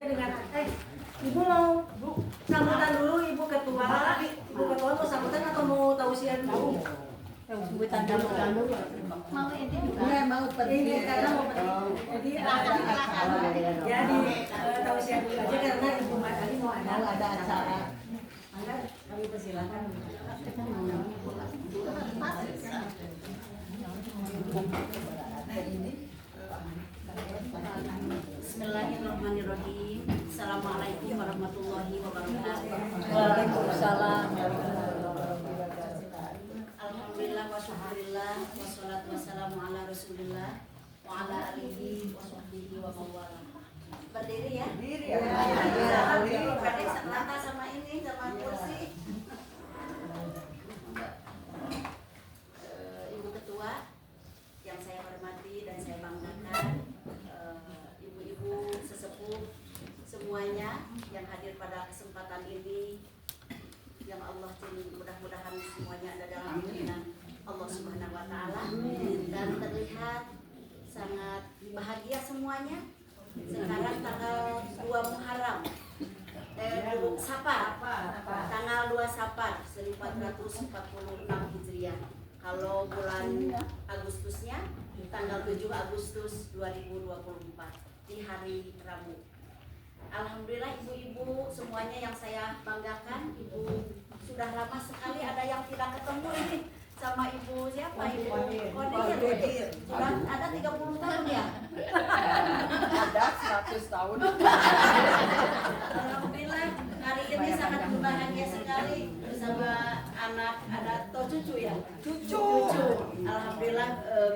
Dengan ibu mau sambutan dulu ibu ketua. Ibu ketua mau sambutan atau mau tausiah dulu? Sambutan dulu. Mau ini juga. Enggak mau Ini karena mau jadi ada acara. Jadi tausiah dulu aja karena ibu tadi mau ada acara. Anda kami persilakan. Bismillahirrahmanirrahim. Assalamualaikum warahmatullahi wabarakatuh. Waalaikumsalam. Alhamdulillah wa syukurillah wassalatu wassalamu ala rasulillah wa ala alihi wa sahbihi wa mawala. Berdiri ya? Berdiri ya. Berdiri selama sama ini sama kursi. Ibu Ketua yang saya hormati dan saya banggakan, ibu-ibu sesepuh semuanya yang hadir pada kesempatan ini, yang Allah mudah-mudahan semuanya ada dalam bimbingan Allah Subhanahu wa taala dan terlihat sangat bahagia semuanya. Sekarang tanggal 2 Muharram Safar, tanggal 2 Safar 1446 Hijriah. Kalau bulan Agustusnya tanggal 7 Agustus 2024 di hari Rabu. Alhamdulillah ibu-ibu semuanya yang saya banggakan, ibu sudah lama sekali ada yang tidak ketemu ini sama ibu siapa ibu Kodir. Sudah ada 30 tahun ya? Ada 100 tahun. Alhamdulillah hari ini sangat berbahagia sekali bersama anak, ada atau cucu ya? Cucu. Alhamdulillah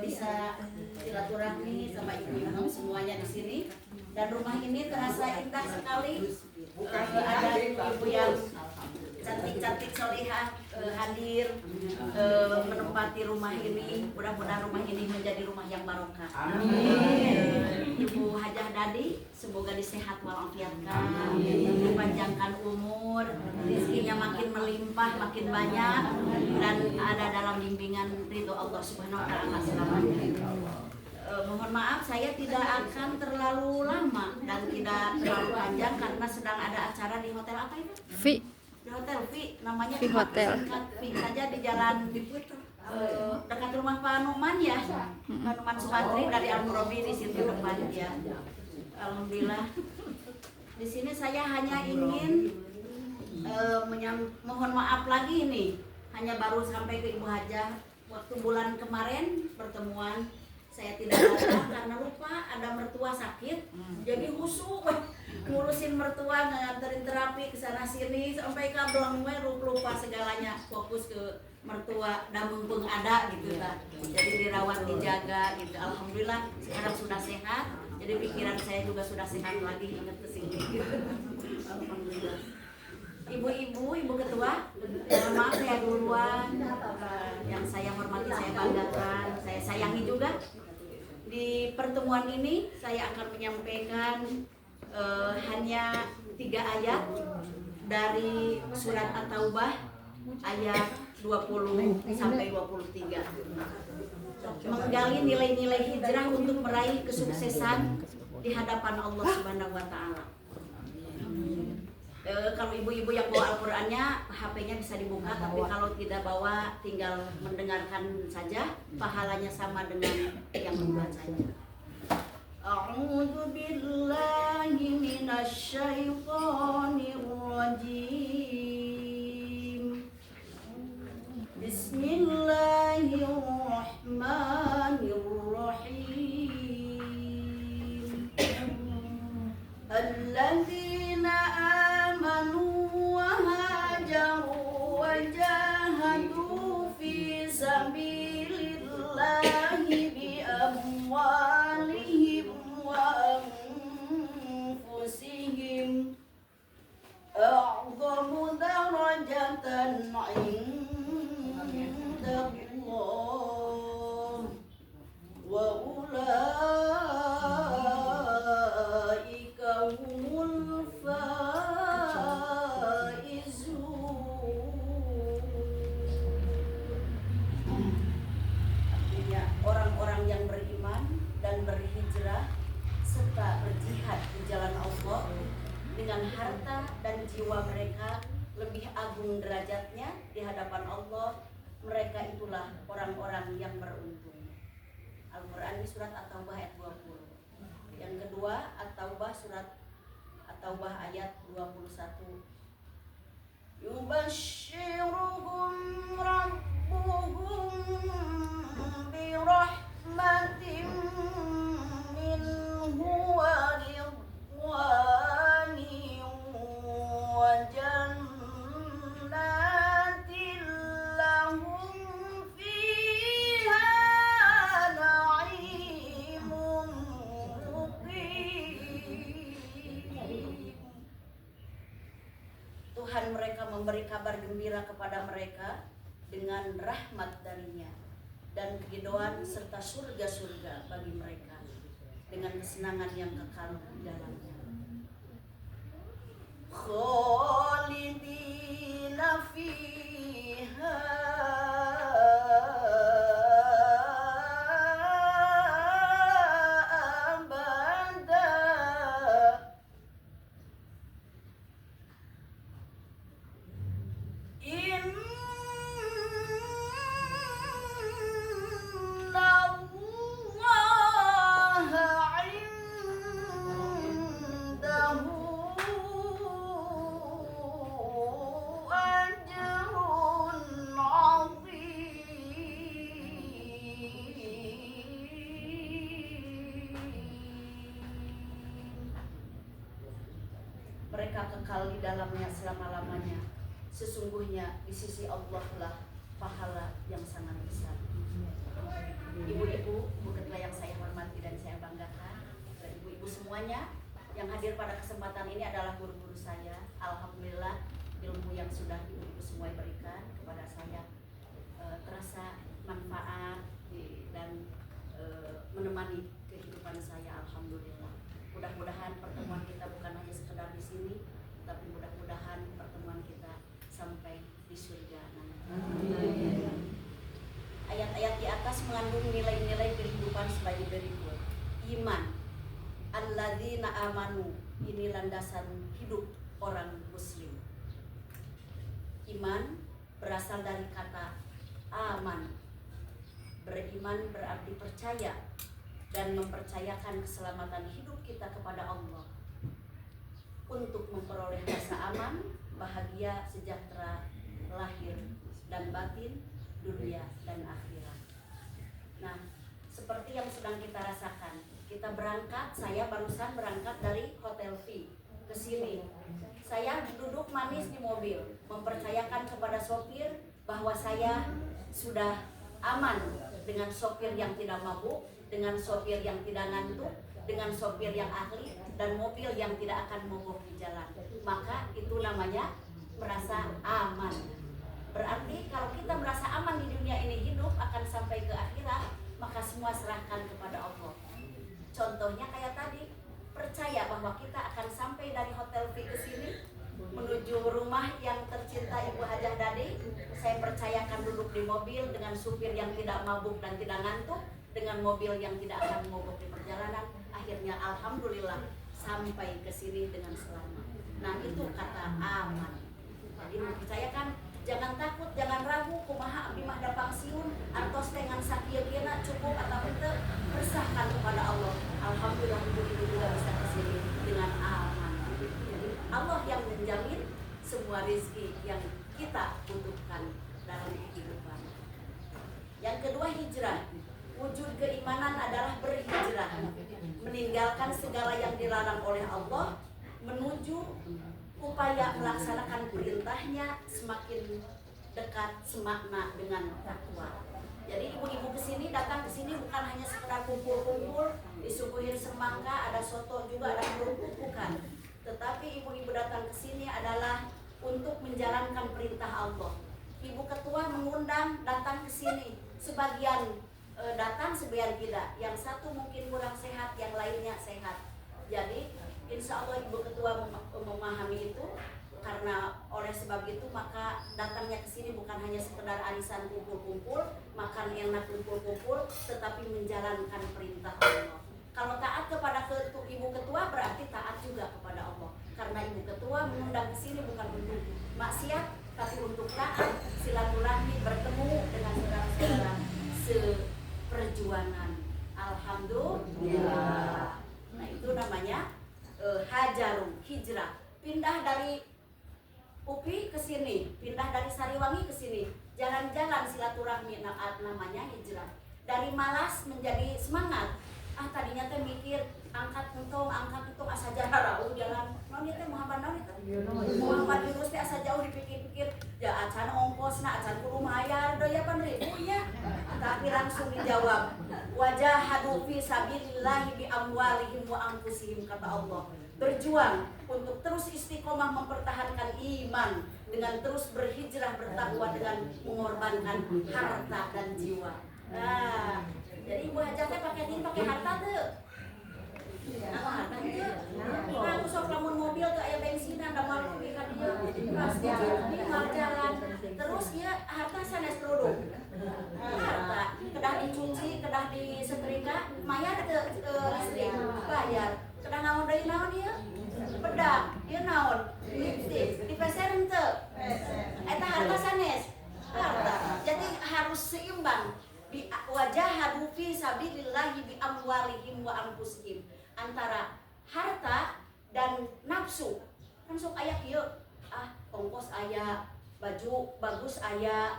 bisa silaturahmi sama ibu-ibu semuanya di sini. Dan rumah ini terasa indah sekali. Ada ibu yang cantik-cantik solihah hadir menempati rumah ini. Mudah-mudahan rumah ini menjadi rumah yang barokah. Ibu Hajah Dadi semoga disehat walafiatkan, dipanjangkan umur, rezekinya makin melimpah, makin banyak, dan ada dalam bimbingan ridho Allah Subhanahu wa taala selamanya. Mohon maaf saya tidak akan terlalu lama dan tidak terlalu panjang karena sedang ada acara di hotel apa itu? Di hotel Vi, namanya Vi Hotel. Vi saja di jalan dekat rumah Pak Numan ya, Pak Numan Supatri dari Al-Murabi di situ depan ya. Alhamdulillah. Di sini saya hanya ingin mohon maaf lagi nih, hanya baru sampai ke Ibu Hajah waktu bulan kemarin pertemuan. Saya tidak datang karena lupa ada mertua sakit, jadi husuk ngurusin mertua, nganterin terapi ke sana sini sampai kablong lupa segalanya, fokus ke mertua dan mumpung ada gitu lah. Jadi dirawat, dijaga gitu. Alhamdulillah sekarang sudah sehat, jadi pikiran saya juga sudah sehat lagi ingat ke sini. Alhamdulillah. Ibu-ibu, ibu ketua, maaf saya duluan. Yang saya hormati, saya banggakan, saya sayangi juga. Di pertemuan ini saya akan menyampaikan hanya 3 ayat dari surat At-Taubah ayat 20 sampai 23. Menggali nilai-nilai hijrah untuk meraih kesuksesan di hadapan Allah Subhanahu wa taala. Kalau ibu-ibu yang bawa Al-Qur'annya, HP-nya bisa dibuka, tapi kalau tidak bawa tinggal mendengarkan saja, pahalanya sama dengan yang membacanya. A'udzu billahi minasy syaithanir rajim. Bismillahirrahmanirrahim. Alladzina وهاجروا وجاهدوا في سبيل الله بأموالهم وأنفسهم أعظم درجة عند الله وأولئك هم orang-orang yang beriman dan berhijrah serta berjihad di jalan Allah dengan harta dan jiwa mereka lebih agung derajatnya di hadapan Allah. Mereka itulah orang-orang yang beruntung. Al-Quran di surat At-Taubah ayat 20. Yang kedua, At-Taubah surat At-Taubah ayat 21. Yubashshiruhum rabbuhum birahmatin minhu wa ridwanin wa jannatin lahum fiha na'imun muqim. Tuhan mereka memberi kabar gembira kepada mereka dengan rahmat darinya dan keridhaan serta surga-surga bagi mereka dengan kesenangan yang kekal di dalamnya. Khalidina fiha mereka kekal di dalamnya selama-lamanya. Sesungguhnya di sisi Allah lah pahala yang sangat besar. Ibu-ibu, ibu ketua yang saya hormati dan saya banggakan, dan ibu-ibu semuanya yang hadir pada kesempatan ini adalah guru-guru saya. Alhamdulillah ilmu yang sudah ibu-ibu semua berikan kepada saya terasa manfaat dan menemani kehidupan saya. Alhamdulillah. Mudah-mudahan pertemuan kita bukan hanya sekedar di sini, tapi mudah-mudahan pertemuan kita sampai di surga nanti. Ayat-ayat di atas mengandung nilai-nilai kehidupan sebagai berikut. Iman, alladzina amanu, ini landasan hidup orang muslim. Iman berasal dari kata aman. Beriman berarti percaya dan mempercayakan keselamatan hidup kita kepada Allah untuk memperoleh rasa aman, bahagia, sejahtera, lahir dan batin, dunia dan akhirat. Nah, seperti yang sedang kita rasakan, kita berangkat, saya barusan berangkat dari Hotel V ke sini. Saya duduk manis di mobil, mempercayakan kepada sopir bahwa saya sudah aman dengan sopir yang tidak mabuk, dengan sopir yang tidak ngantuk, dengan sopir yang ahli, dan mobil yang tidak akan mogok di jalan. Maka itu namanya merasa aman. Berarti kalau kita merasa aman di dunia ini hidup akan sampai ke akhirat, maka semua serahkan kepada Allah. Contohnya kayak tadi, percaya bahwa kita akan sampai dari Hotel V ke sini menuju rumah yang tercinta Ibu Hajah Dadi. Saya percayakan duduk di mobil dengan supir yang tidak mabuk dan tidak ngantuk, dengan mobil yang tidak akan mogok di perjalanan. Akhirnya alhamdulillah sampai ke sini dengan selamat. Nah, itu kata aman. Jadi mempercayakan, jangan takut, jangan ragu, kumaha abdi mah da pangsiun, artos dengan sakieu kena cukup atau henteu, resahkan kepada Allah. Alhamdulillah ibu-ibu juga bisa ke sini dengan aman. Jadi Allah yang menjamin semua rezeki yang kita butuhkan dalam kehidupan. Yang kedua, hijrah. Wujud keimanan adalah berhijrah, meninggalkan segala yang dilarang oleh Allah, menuju upaya melaksanakan perintahnya semakin dekat semakna dengan takwa. Jadi ibu-ibu kesini, datang ke sini bukan hanya sekedar kumpul-kumpul, disuguhin semangka, ada soto juga, ada kerupuk, bukan. Tetapi ibu-ibu datang ke sini adalah untuk menjalankan perintah Allah. Ibu ketua mengundang datang ke sini, sebagian datang, sebagian tidak. Yang satu mungkin kurang sehat, yang lainnya sehat. Jadi insya Allah ibu ketua memahami itu. Karena oleh sebab itu maka datangnya ke sini bukan hanya sekedar arisan kumpul-kumpul, makan enak kumpul-kumpul, tetapi menjalankan perintah Allah. Kalau taat kepada ibu ketua berarti taat juga kepada Allah. Karena karena ibu ketua mengundang ke sini bukan untuk maksiat tapi untuk taat, silaturahmi, bertemu dengan saudara-saudara seperjuangan. Alhamdulillah. Nah itu namanya hajarum, hijrah, pindah dari UPI ke sini, pindah dari Sariwangi ke sini, jalan-jalan silaturahmi, namanya hijrah. Dari malas menjadi semangat. Tadinya teh mikir angkat untung asa jauh jalan. Naon teh Muhammad naon itu? Muhammad Yunus teh asa jauh dipikir-pikir, ya acan ongkosna, acan kudu mayar, daya pan ribunya. Tapi langsung dijawab, wajahadu fi sabilillahi bi amwalihim wa anfusihim, kata Allah. Berjuang untuk terus istiqomah mempertahankan iman dengan terus berhijrah bertakwa dengan mengorbankan harta dan jiwa. Nah, jadi ibu hajah teh pakai harta tuh. Apa harta tuh? Aku sok lamun mobil tuh aya bensinan da malu di ka dieu. Pasti di jalan. Terus ya harta sanes produk. Harta kedah dicuci, kedah disetrika, mayar teu listrik, bayar. Kedah naon deui naon ieu? Bedak, ieu naon? Lipstik, dipesen teu. Eta harta sanes. Harta. Jadi harus seimbang. Bi wajahadu fi sabilillahi bi amwalihim wa anfusihim, antara harta dan nafsu. Kan sok aya kieu, ongkos aya, baju bagus aya,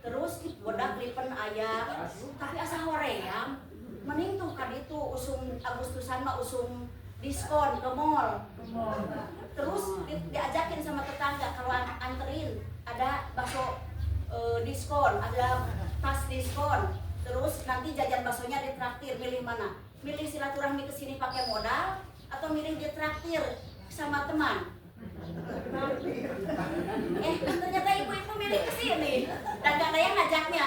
terus bodak lipen aya, tapi asa hoream mending tuh ka ditu usum Agustusan mah usum diskon ke mall. Terus diajakin sama tetangga kalau anterin ada bakso diskon, ada tas diskon, terus nanti jajan baksonya ditraktir. Milih mana? Milih silaturahmi ke sini pakai modal atau milih ditraktir sama teman? Ternyata ibu-ibu milih ke sini dan gak ada yang ngajaknya,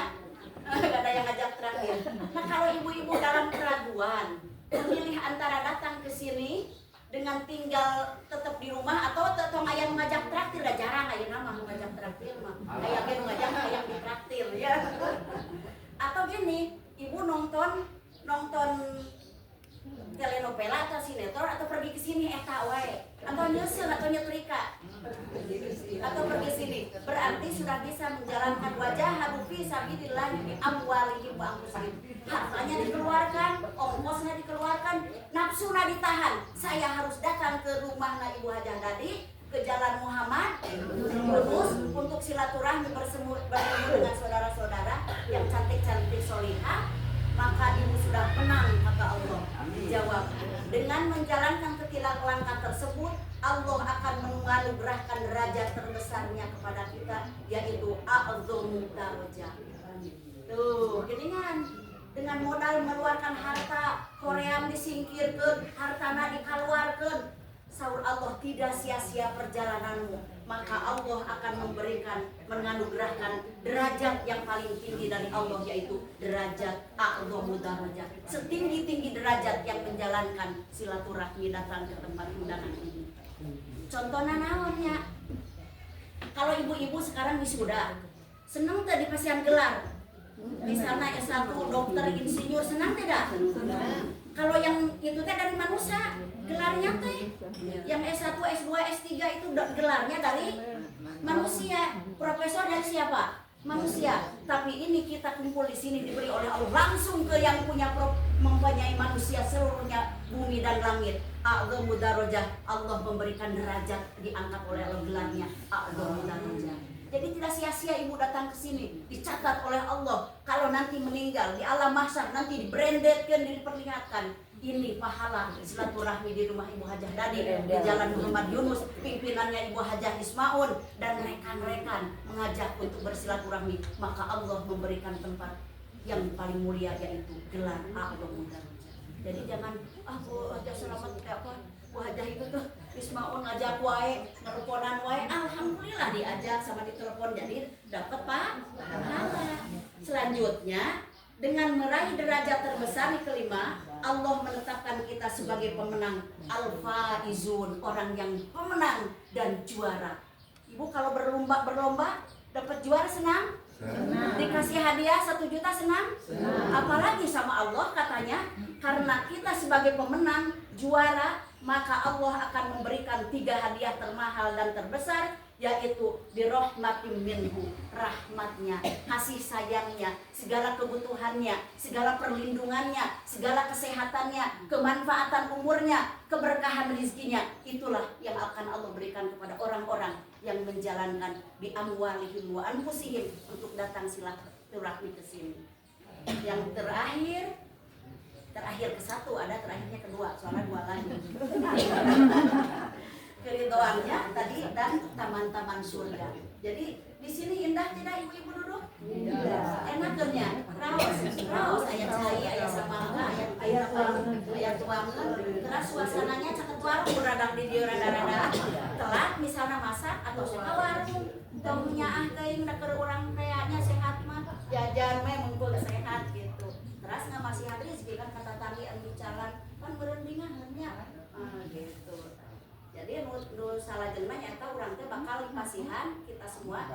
gak ada yang ngajak traktir. Nah kalau ibu-ibu dalam keraguan memilih antara datang ke sini dengan tinggal tetap di rumah atau tetong ayam ngajak traktir, dah jarang aya nama ngajak traktir mah. Aya ge nu ngajak ayam ditraktir ya. Atau gini, ibu nonton telenovela atau sinetron atau pergi ke sini eta wae. Atau nyusul atau nyetrika. Atau pergi sini. Berarti sudah bisa menjalankan wajah hadufi sabilillah bi amwalihim wa anfusihim. Hartanya dikeluarkan, ongkosnya dikeluarkan, nafsuna ditahan. Saya harus datang ke rumahna Ibu Hajah Dadi, ke Jalan Muhammad Yunus untuk silaturahmi bertemu dengan saudara-saudara yang cantik-cantik solihah. Maka ibu sudah menang, kata Allah. Dijawab, dengan menjalankan ketiga langkah tersebut, Allah akan menganugerahkan derajat terbesarnya kepada kita, yaitu a'dhamu darajah. Tuh, geningan dengan modal mengeluarkan harta, hoream disingkirkeun, hartana dikeluarkeun. Saur Allah, tidak sia-sia perjalananmu, maka Allah akan menganugerahkan derajat yang paling tinggi dari Allah, yaitu derajat a'dhamu darajah. Setinggi-tinggi derajat yang menjalankan silaturahmi datang ke tempat undangan ini. Contohnya naonnya? Kalau ibu-ibu sekarang wisuda, seneng tadi pasien gelar. Misalnya S1 dokter insinyur, senang tidak? Kalau yang itu teh dari manusia, gelarnya teh yang S1, S2, S3 itu gelarnya dari manusia. Profesor dari siapa? Manusia. Tapi ini kita kumpul di sini diberi oleh Allah langsung ke yang mempunyai manusia seluruhnya bumi dan langit. A'dhamu darajah, Allah memberikan derajat, diangkat oleh Allah gelarnya a'dhamu darajah. Jadi tidak sia-sia ibu datang ke sini, dicatat oleh Allah. Kalau nanti meninggal di alam mahsyar, nanti dibrandedkan, diperlihatkan. Ini pahala silaturahmi di rumah Ibu Hajah Dadi di Jalan Muhammad Yunus, pimpinannya Ibu Hajah Ismaun dan rekan-rekan mengajak untuk bersilaturahmi. Maka Allah memberikan tempat yang paling mulia, yaitu gelar a'dhamu darajah. Jadi jangan Bu Hajah selamat apa? Bu Hajah itu tuh Ismaun ngajak wae, nelponan wae, alhamdulillah diajak sama ditelepon, jadi dapat pahala. Selanjutnya, dengan meraih derajat terbesar di kelima, Allah menetapkan kita sebagai pemenang, al-faizun, orang yang pemenang dan juara. Ibu kalau berlomba dapat juara senang? Dikasih hadiah 1 juta senang? Apalagi sama Allah katanya, karena kita sebagai pemenang, juara, maka Allah akan memberikan 3 hadiah termahal dan terbesar, yaitu birahmatin minhu, rahmatnya, kasih sayangnya, segala kebutuhannya, segala perlindungannya, segala kesehatannya, kemanfaatan umurnya, keberkahan rezekinya. Itulah yang akan Allah berikan kepada orang-orang yang menjalankan bi amwalihim wa anfusihim untuk datang silaturahmi ke sini. Yang terakhir ke 1, ada terakhirnya kedua, soalnya 2 lagi. Keridhoannya tadi dan taman-taman surga. Jadi di sini indah tidak ibu-ibu duduk? Indah. Enaknya, raos, ayat cai, ayat samangga, ayat tuangan. Terus suasananya cakep warung beradang di dia rada-rada telat misalnya masak atau sewa warung. Tong nyaah teuing da keur urang kayaknya sehat mah jajan mah mumpul sehat gitu. Terus masih habis kan kata tadi anu jalan kan berendingan nya. Gitu. Jadi nu salajenna nyaeta urang teh bakal dipasihan kita semua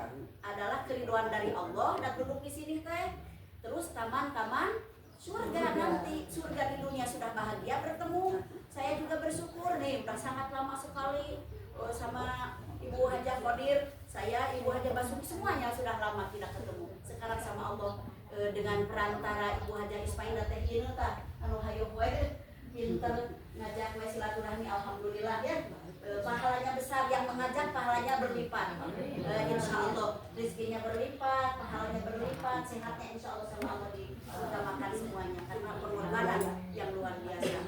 adalah keridhaan dari Allah dan duduk di sini teh. Terus taman-taman surga nanti, surga di dunia sudah bahagia bertemu. Saya juga bersyukur nih, udah sangat lama sekali sama Ibu Hajah Qadir, saya Ibu Hajah Basuki semuanya sudah lama tidak ketemu. Sekarang sama Allah dengan perantara Ibu Hajah Ismail teh ieu tah anu hayu we pinter ngajak we silaturahmi, alhamdulillah ya. Pahalanya besar, yang mengajak pahalanya berlipat. Insya Allah rezekinya berlipat, pahalanya berlipat, sehatnya insya Allah sama Allah diutamakan semuanya karena pengorbanan yang luar biasa.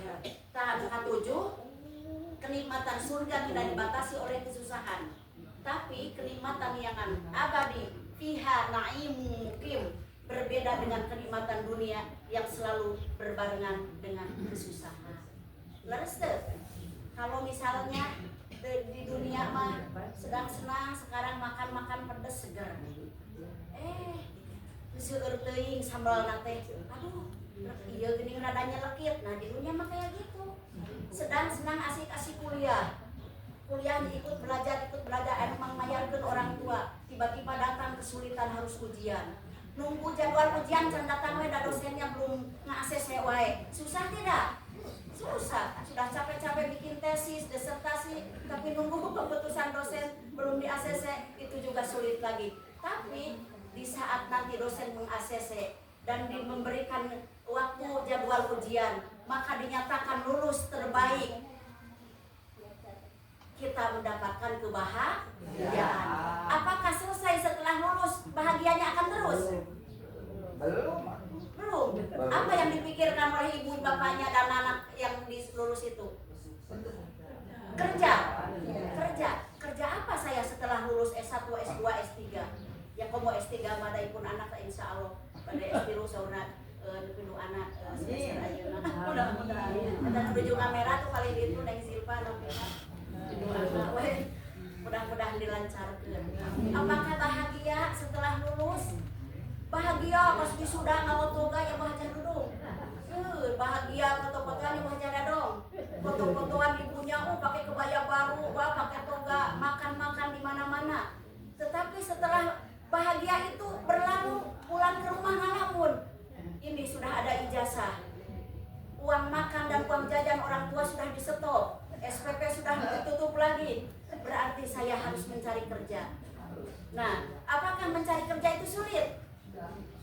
Tahap 7, kenikmatan surga tidak dibatasi oleh kesusahan, tapi kenikmatan yang abadi, fiha na'imun muqim, berbeda dengan kenikmatan dunia yang selalu berbarengan dengan kesusahan. Leres teh? Kalau misalnya di dunia mah sedang senang, sekarang makan pedes segar. Seueur teuing sambal nate. Aduh, ieu geuning rada nyelekit. Nah, di dunia mah kayak gitu. Sedang senang asik-asik kuliah. Kuliah ikut belajar, emang mayarkeun orang tua. Tiba-tiba datang kesulitan harus ujian. Nunggu jadwal ujian can datang we da dosennya belum nge-ACC wae. Susah tidak? Susah, sudah capek-capek bikin tesis, disertasi, tapi nunggu keputusan dosen belum di ACC, itu juga sulit lagi. Tapi di saat nanti dosen meng-ACC dan memberikan waktu jadwal ujian, maka dinyatakan lulus terbaik, kita mendapatkan kebahagiaan. Apakah selesai setelah lulus, bahagianya akan terus? Belum. Apa yang dipikirkan oleh ibu bapaknya dan anak yang lulus itu? Kerja apa saya setelah lulus S1, S2, S3? Ya komo S3 madai pun anak insya Allah pada S3 sauna pindu anak semester ayeuna. Mudah-mudahan. Dan menuju kamera tuh paling itu neng Silva nampilna. Mudah-mudahan dilancarkan. Apakah bahagia setelah lulus? Bahagia pas wisuda ngawotoga ya bahagia dudung. Bahagia foto-fotoan ibu hajar dong. Foto-fotoan ibunya pakai kebaya baru, pakai toga, makan-makan di mana-mana. Tetapi setelah bahagia itu berlalu, pulang ke rumah ngalamun. Ini sudah ada ijazah. Uang makan dan uang jajan orang tua sudah di-stop. SPP sudah ditutup lagi. Berarti saya harus mencari kerja. Nah, apakah mencari kerja itu sulit?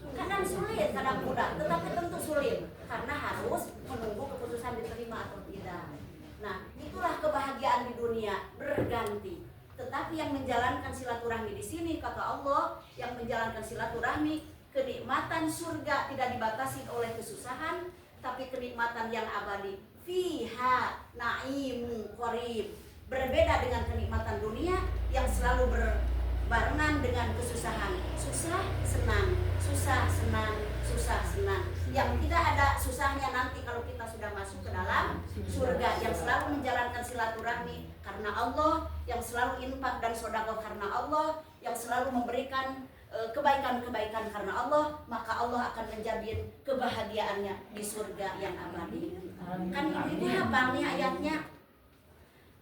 Kadang sulit, kadang mudah, tetapi tentu sulit karena harus menunggu keputusan diterima atau tidak. Nah, itulah kebahagiaan di dunia berganti. Tetapi yang menjalankan silaturahmi di sini kata Allah, yang menjalankan silaturahmi, kenikmatan surga tidak dibatasi oleh kesusahan, tapi kenikmatan yang abadi. Fiha na'imun qarib. Berbeda dengan kenikmatan dunia yang selalu berbarengan dengan kesusahan. Susah, senang, susah, senang, susah, senang. Yang tidak ada susahnya nanti kalau kita sudah masuk ke dalam surga, yang selalu menjalankan silaturahmi karena Allah, yang selalu infak dan sedekah karena Allah, yang selalu memberikan kebaikan-kebaikan karena Allah, maka Allah akan menjamin kebahagiaannya di surga yang abadi. Kan ibu hafal nih ayatnya.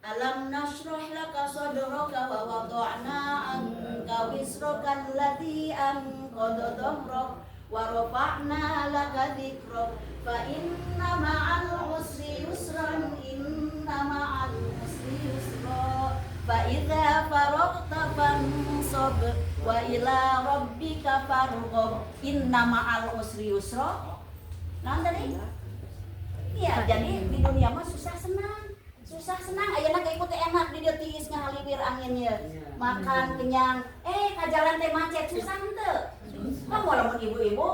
Alam nashrah laka sadraka wa wada'na anka wisrokal ladzi anqadha dhahrak wa rafa'na laka dzikrok fa inna ma'al usri yusran inna ma'al usri yusra fa idza faraghta fansab wa ila rabbika farghab inna ma'al usri yusra. Nah tadi iya, jadi di dunia mah susah senang ayeuna ge ikut enak di dieu tiis ngahalibir anginnya makan kenyang ka jalan teh macet susah henteu kan walaupun ibu-ibu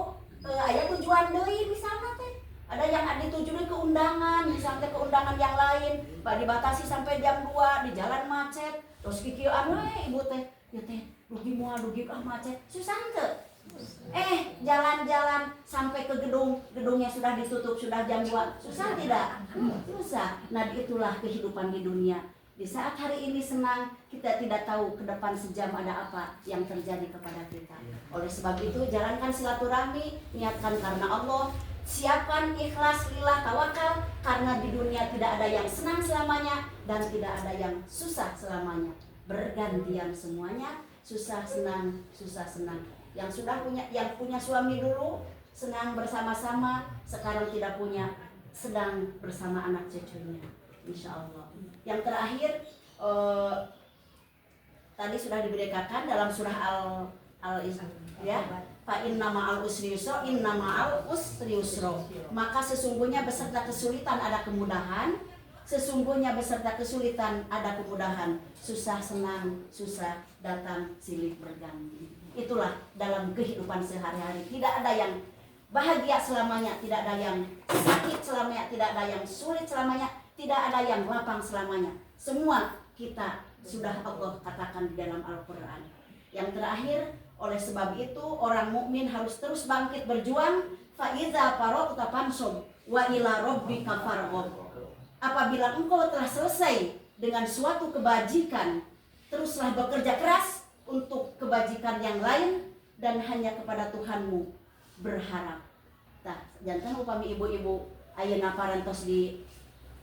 aya tujuan deui misalnya teh ada yang dituju ke undangan misalnya ke undangan yang lain pak dibatasi sampai jam 2 di jalan macet terus kikieuan we ibu teh ya teh rugi macet susah henteu jalan-jalan sampai ke gedungnya sudah ditutup, sudah jam 2, susah tidak? Susah. Nah itulah kehidupan di dunia. Di saat hari ini senang, kita tidak tahu ke depan sejam ada apa yang terjadi kepada kita. Oleh sebab itu, jalankan silaturahmi, niatkan karena Allah, siapkan ikhlas, lillah, tawakal, karena di dunia tidak ada yang senang selamanya dan tidak ada yang susah selamanya. Bergantian semuanya, susah senang. Yang punya suami dulu senang bersama-sama, sekarang tidak punya sedang bersama anak cucunya, insya Allah. Yang terakhir tadi sudah diberitakan dalam surah ya, fa inna ma'al usri yusra, inna ma'al usri yusra. Maka sesungguhnya beserta kesulitan ada kemudahan, sesungguhnya beserta kesulitan ada kemudahan. Susah senang, susah datang silih berganti. Itulah dalam kehidupan sehari-hari. Tidak ada yang bahagia selamanya, tidak ada yang sakit selamanya, tidak ada yang sulit selamanya, tidak ada yang lapang selamanya. Semua kita sudah Allah katakan di dalam Al-Quran. Yang terakhir, oleh sebab itu orang mukmin harus terus bangkit berjuang. Fa iza faraghta fansub wa ila rabbika farghab. Apabila engkau telah selesai dengan suatu kebajikan, teruslah bekerja keras untuk kebajikan yang lain dan hanya kepada Tuhanmu berharap. Nah, jantan upami ibu-ibu ayeuna parantos di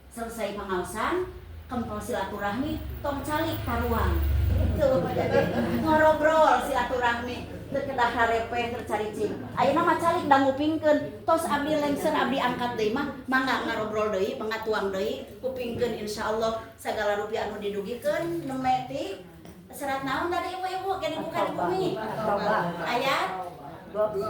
selesai pengaosan, kempel silaturahmi, tong calik karuang. Itu jadi ngobrol silaturahmi, teu kedah harepeh tercaricing. Ayeuna mah calik da ngupingkeun, tos abdi lengser abdi angkat deui mah mangga ngarobrol deui, mangga tuang deui, kupingkeun insyaallah sagala rupiah anu didugikeun nemeti serat naon tadi ibu-ibu gini buka di bumi ayat 23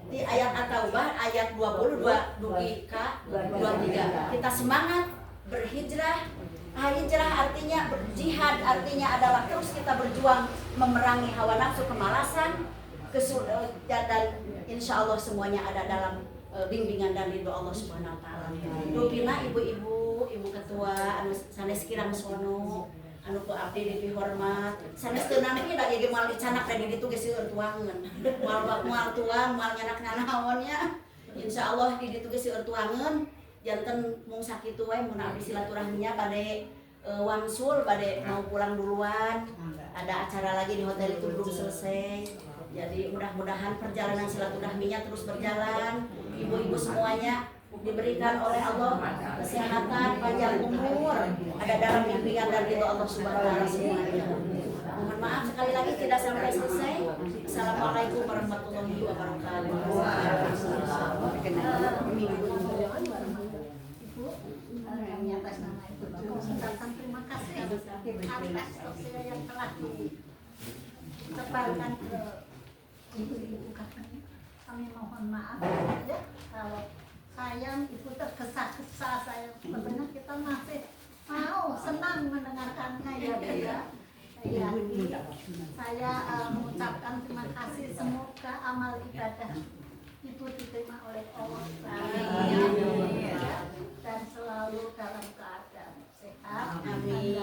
di ayat At-Taubah ayat 22 dugi ka 23 kita semangat berhijrah. Hijrah artinya berjihad, artinya adalah terus kita berjuang memerangi hawa nafsu, kemalasan, dan insya Allah semuanya ada dalam bimbingan dan ridho Allah Subhanahu Wa Taala. Dupina ibu-ibu, ibu ketua, anu sanes kirang sono, anu ku abdi dihormat, sanes teu nami da ieu moal dicanak da di ditu geus seueur tuangeun. Moal tuang, moal nyanak naonnya. Insyaallah di ditu geus seueur tuangeun. Janten mung sakitu wae mun abdi silaturahminya bade wangsul, bade mau pulang duluan. Ada acara lagi di hotel itu belum selesai. Jadi mudah-mudahan perjalanan silaturahminya terus berjalan. Ibu-ibu semuanya diberikan oleh Allah kesehatan, panjang umur, ada dalam bimbingan dan ridho Allah Subhanahu wa taala semuanya. Mohon maaf sekali lagi tidak sampai selesai. Assalamualaikum warahmatullahi wabarakatuh. Atas nama Ibu mengucapkan terima kasih atas sosial yang telah ditebarkan ke ibu-ibu kami mohon maaf ya kalau saya ibu tergesa-gesa saya sebenarnya kita masih mau senang mendengarkannya ya Bu ya. Saya mengucapkan terima kasih, semoga amal ibadah Ibu diterima oleh Allah dan selalu dalam keadaan sehat. Amin.